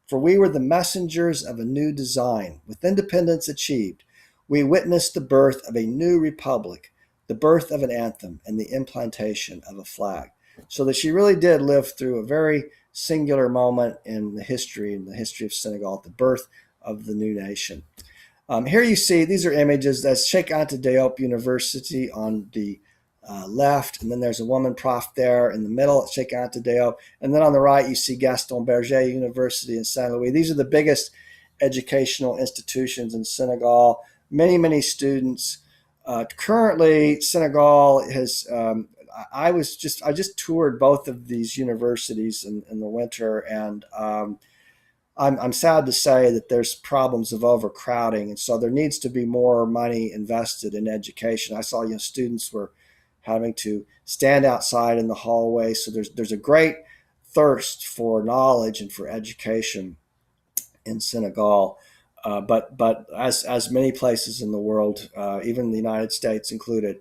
for we were the messengers of a new design. With independence achieved, we witnessed the birth of a new republic, the birth of an anthem, and the implantation of a flag. So that she really did live through a very singular moment in the history of Senegal, the birth of the new nation. Here you see, these are images. That's Cheikh Anta Diop University on the left, and then there's a woman prof there in the middle, Cheikh Anta Diop, and then on the right you see Gaston Berger University in Saint Louis. These are the biggest educational institutions in Senegal. Many students. Currently, Senegal has. I just toured both of these universities in the winter, and I'm sad to say that there's problems of overcrowding, and so there needs to be more money invested in education. I saw students were having to stand outside in the hallway. So there's a great thirst for knowledge and for education in Senegal. But as many places in the world, even the United States included,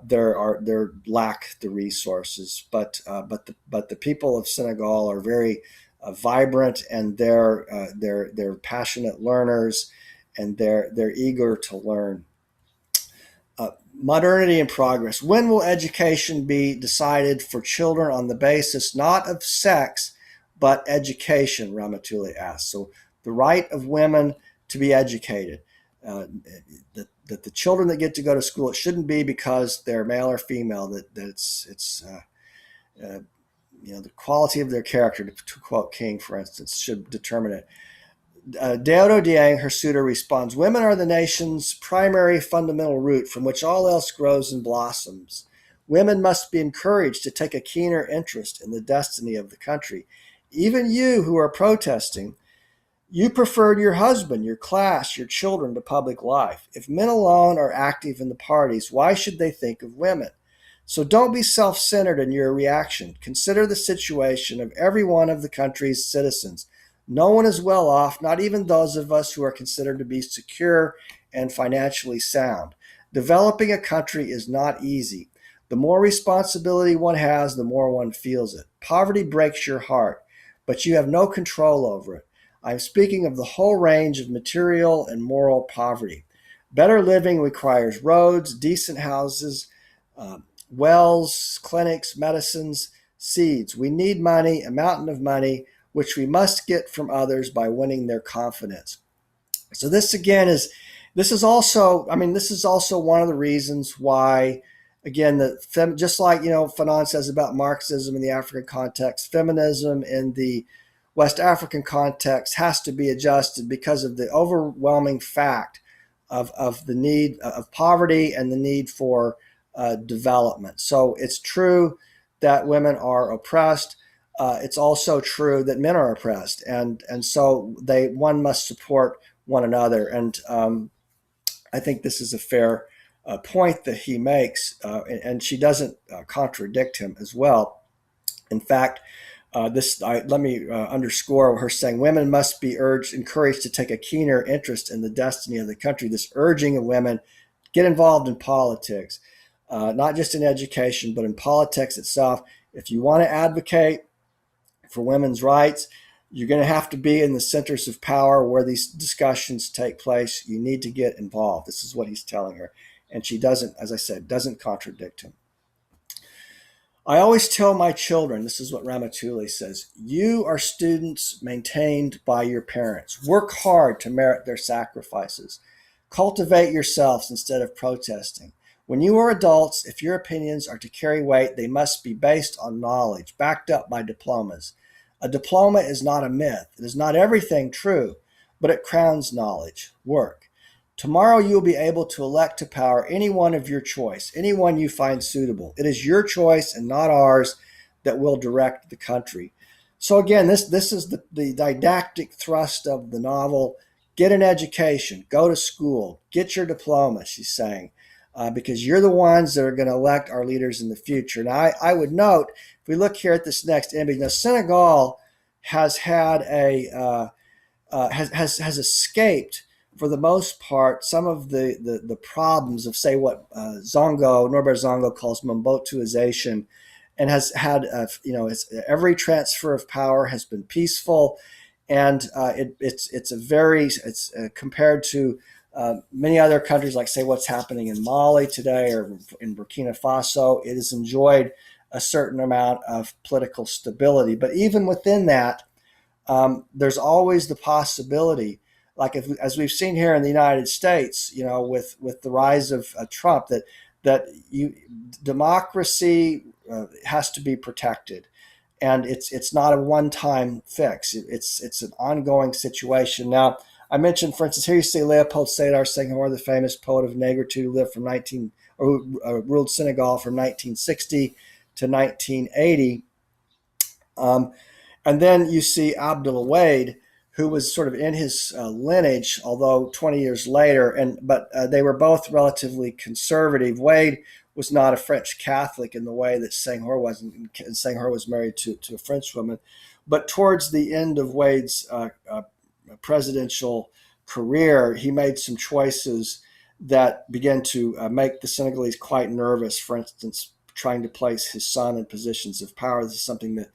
there lack the resources. But the people of Senegal are very vibrant, and they're passionate learners, and they're eager to learn. Modernity and progress. When will education be decided for children on the basis not of sex, but education? Ramatuli asked. So the right of women to be educated. That the children that get to go to school, it shouldn't be because they're male or female. That it's the quality of their character, to quote King, for instance, should determine it. Daouda, her suitor, responds, women are the nation's primary fundamental root from which all else grows and blossoms. Women must be encouraged to take a keener interest in the destiny of the country. Even you who are protesting, you preferred your husband, your class, your children to public life. If men alone are active in the parties, why should they think of women? So don't be self-centered in your reaction. Consider the situation of every one of the country's citizens. No one is well off, not even those of us who are considered to be secure and financially sound. Developing a country is not easy. The more responsibility one has, the more one feels it. Poverty breaks your heart, but you have no control over it. I'm speaking of the whole range of material and moral poverty. Better living requires roads, decent houses, wells, clinics, medicines, seeds. We need money, a mountain of money, which we must get from others by winning their confidence. So this is also one of the reasons why, again, just like Fanon says about Marxism in the African context, feminism in the West African context has to be adjusted because of the overwhelming fact of the need of poverty and the need for development. So it's true that women are oppressed. It's also true that men are oppressed, and so one must support one another. And I think this is a fair point that he makes, and she doesn't contradict him as well. In fact, let me underscore her saying women must be encouraged to take a keener interest in the destiny of the country. This urging of women get involved in politics, not just in education, but in politics itself. If you want to advocate for women's rights, you're going to have to be in the centers of power where these discussions take place. You need to get involved. This is what he's telling her. And she doesn't, as I said, doesn't contradict him. I always tell my children, this is what Ramatulaye says, you are students maintained by your parents. Work hard to merit their sacrifices. Cultivate yourselves instead of protesting. When you are adults, if your opinions are to carry weight, they must be based on knowledge, backed up by diplomas. A diploma is not a myth. It is not everything true, but it crowns knowledge, work. Tomorrow you will be able to elect to power anyone of your choice, anyone you find suitable. It is your choice and not ours that will direct the country. So again, this is the didactic thrust of the novel. Get an education, go to school, get your diploma, she's saying, because you're the ones that are going to elect our leaders in the future. Now, I would note, if we look here at this next image, now Senegal has had has escaped, for the most part, some of the problems of, say, what Norbert Zongo calls Mobutuization, and has had, every transfer of power has been peaceful, and it's compared to many other countries, like, say, what's happening in Mali today or in Burkina Faso, it has enjoyed a certain amount of political stability. But even within that, there's always the possibility, like as we've seen here in the United States, with the rise of Trump, that democracy has to be protected, and it's not a one-time fix. It's an ongoing situation. Now, I mentioned, for instance, here you see Leopold Sédar Senghor, the famous poet of negritude, who ruled Senegal from 1960 to 1980. And then you see Abdoul Wade, who was sort of in his lineage, although 20 years later, but they were both relatively conservative. Wade was not a French Catholic in the way that Senghor was, and Senghor was married to a French woman. But towards the end of Wade's presidential career, he made some choices that began to make the Senegalese quite nervous. For instance, trying to place his son in positions of power. This is something that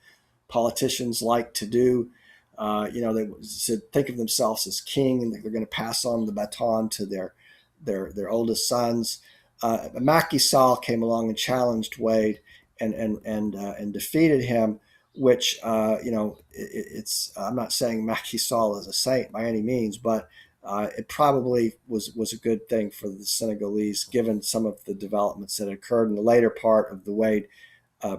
politicians like to do. They said think of themselves as king, and they're going to pass on the baton to their oldest sons. Macky Sall came along and challenged Wade and defeated him. Which it's I'm not saying Macky Sall is a saint by any means, but it probably was a good thing for the Senegalese, given some of the developments that occurred in the later part of the Wade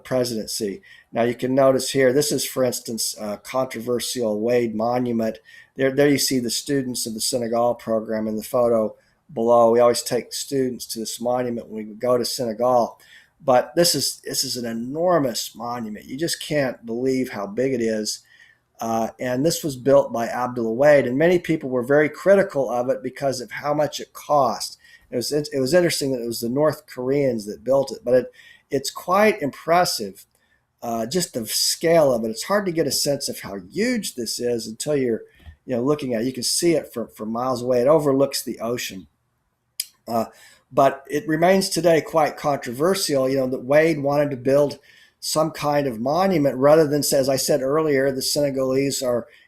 presidency. Now you can notice here, this is, for instance, a controversial Wade monument. There you see the students of the Senegal program in the photo below. We always take students to this monument when we go to Senegal. But this is an enormous monument. You just can't believe how big it is. And this was built by Abdullah Wade, and many people were very critical of it because of how much it cost. It was interesting that it was the North Koreans that built it, but it's quite impressive, just the scale of it. It's hard to get a sense of how huge this is until you're looking at it. You can see it from miles away. It overlooks the ocean. But it remains today quite controversial, that Wade wanted to build some kind of monument rather than, as I said earlier, the Senegalese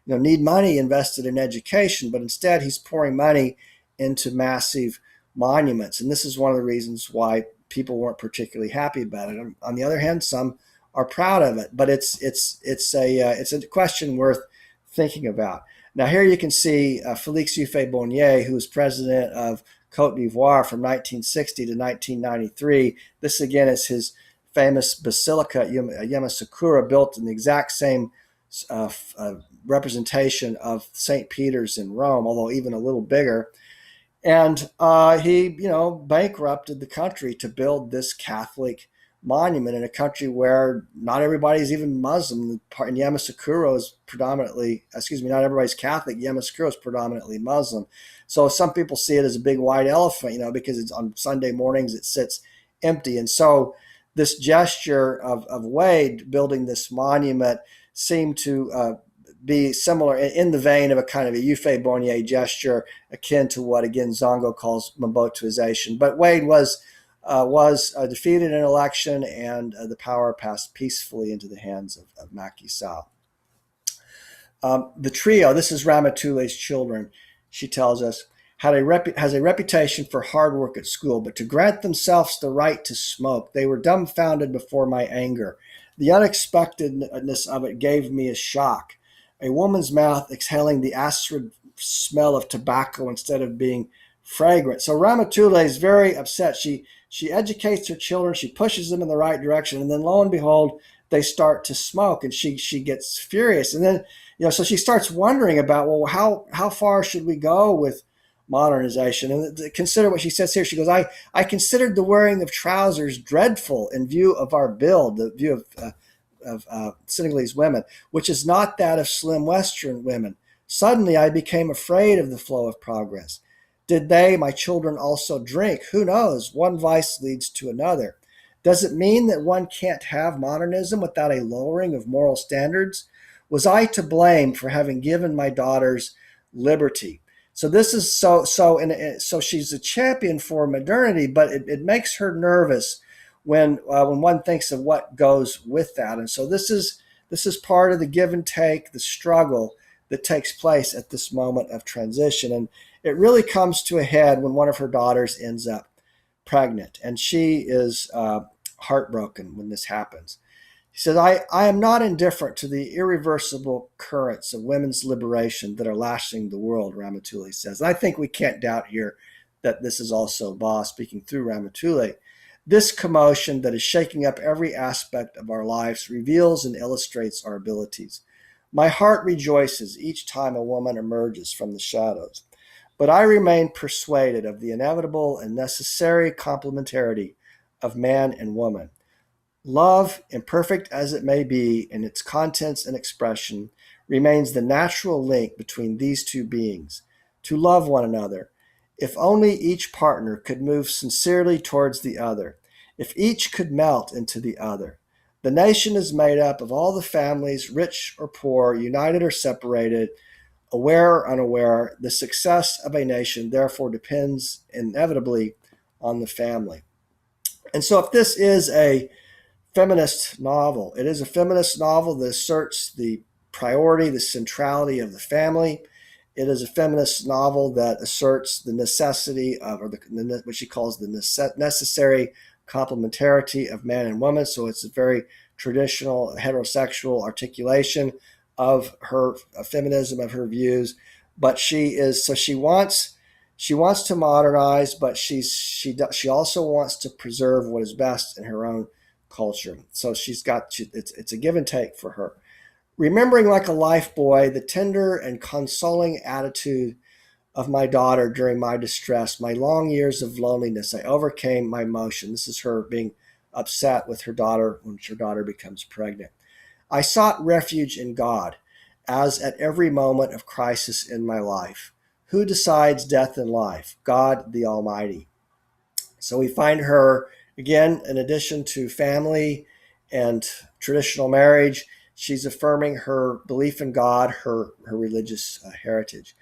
need money invested in education, but instead he's pouring money into massive monuments. And this is one of the reasons why people weren't particularly happy about it. On the other hand, some are proud of it, but it's a question worth thinking about. Now here you can see Félix Houphouët-Boigny, who was president of Côte d'Ivoire from 1960 to 1993. This again is his famous basilica, Yamoussoukro, built in the exact same representation of St. Peter's in Rome, although even a little bigger. And he, bankrupted the country to build this Catholic monument in a country where not everybody's even Muslim. And Yamoussoukro is predominantly, not everybody's Catholic. Yamoussoukro is predominantly Muslim. So some people see it as a big white elephant, because it's on Sunday mornings, it sits empty. And so this gesture of Wade building this monument seemed to be similar in the vein of a kind of a Houphouët-Boigny gesture, akin to what, again, Zongo calls Mobutuization. But Wade was defeated in an election, and the power passed peacefully into the hands of Macky Sall. The trio, this is Ramatoulay's children, she tells us, has a reputation for hard work at school, but to grant themselves the right to smoke, they were dumbfounded before my anger. The unexpectedness of it gave me a shock. A woman's mouth exhaling the acrid smell of tobacco instead of being fragrant. So Ramatoullaye is very upset. She educates her children, she pushes them in the right direction, and then lo and behold, they start to smoke, and she gets furious. And then, so she starts wondering about, well, how far should we go with modernization? And consider what she says here. She goes, I considered the wearing of trousers dreadful in view of our build, the view of Senegalese women, which is not that of slim Western women. Suddenly, I became afraid of the flow of progress. Did they, my children, also drink? Who knows? One vice leads to another. Does it mean that one can't have modernism without a lowering of moral standards? Was I to blame for having given my daughters liberty? So this is so she's a champion for modernity, but it makes her nervous when one thinks of what goes with that. And so this is part of the give and take, the struggle that takes place at this moment of transition. And it really comes to a head when one of her daughters ends up pregnant, and she is heartbroken when this happens. He says, I am not indifferent to the irreversible currents of women's liberation that are lashing the world, Ramatoullaye says. And I think we can't doubt here that this is also Ba speaking through Ramatoullaye. This commotion that is shaking up every aspect of our lives reveals and illustrates our abilities. My heart rejoices each time a woman emerges from the shadows, but I remain persuaded of the inevitable and necessary complementarity of man and woman. Love, imperfect as it may be in its contents and expression, remains the natural link between these two beings. To love one another, if only each partner could move sincerely towards the other, if each could melt into the other. The nation is made up of all the families, rich or poor, united or separated, aware or unaware, the success of a nation therefore depends inevitably on the family. And so if this is a feminist novel, it is a feminist novel that asserts the priority, the centrality of the family. It is a feminist novel that asserts the necessity of, or what she calls the necessary complementarity of man and woman. So it's a very traditional heterosexual articulation of her feminism, of her views. But she wants to modernize, but she also wants to preserve what is best in her own culture. So it's a give and take for her. Remembering like a life buoy the tender and consoling attitude of my daughter during my distress, my long years of loneliness, I overcame my emotion. This is her being upset with her daughter when her daughter becomes pregnant. I sought refuge in God, as at every moment of crisis in my life. Who decides death and life? God the Almighty. So we find her, again, in addition to family and traditional marriage, she's affirming her belief in God, her religious heritage.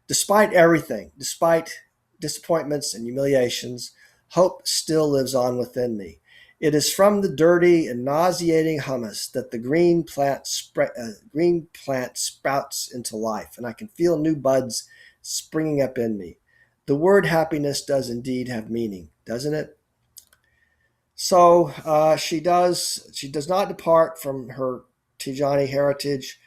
Despite everything, despite disappointments and humiliations, hope still lives on within me. It is from the dirty and nauseating humus that the green plant sprouts into life, and I can feel new buds springing up in me. The word happiness does indeed have meaning, doesn't it? So she does not depart from her Tijani heritage,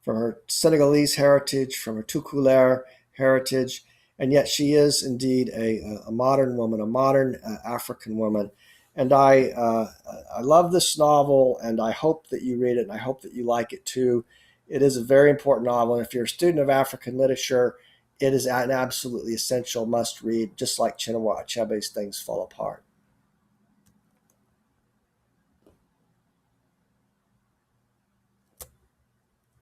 from her Senegalese heritage, from her Tukulair heritage, and yet she is indeed a modern woman, a modern African woman. And I love this novel, and I hope that you read it, and I hope that you like it too. It is a very important novel, and if you're a student of African literature, it is an absolutely essential must read, just like Chinua Achebe's Things Fall Apart.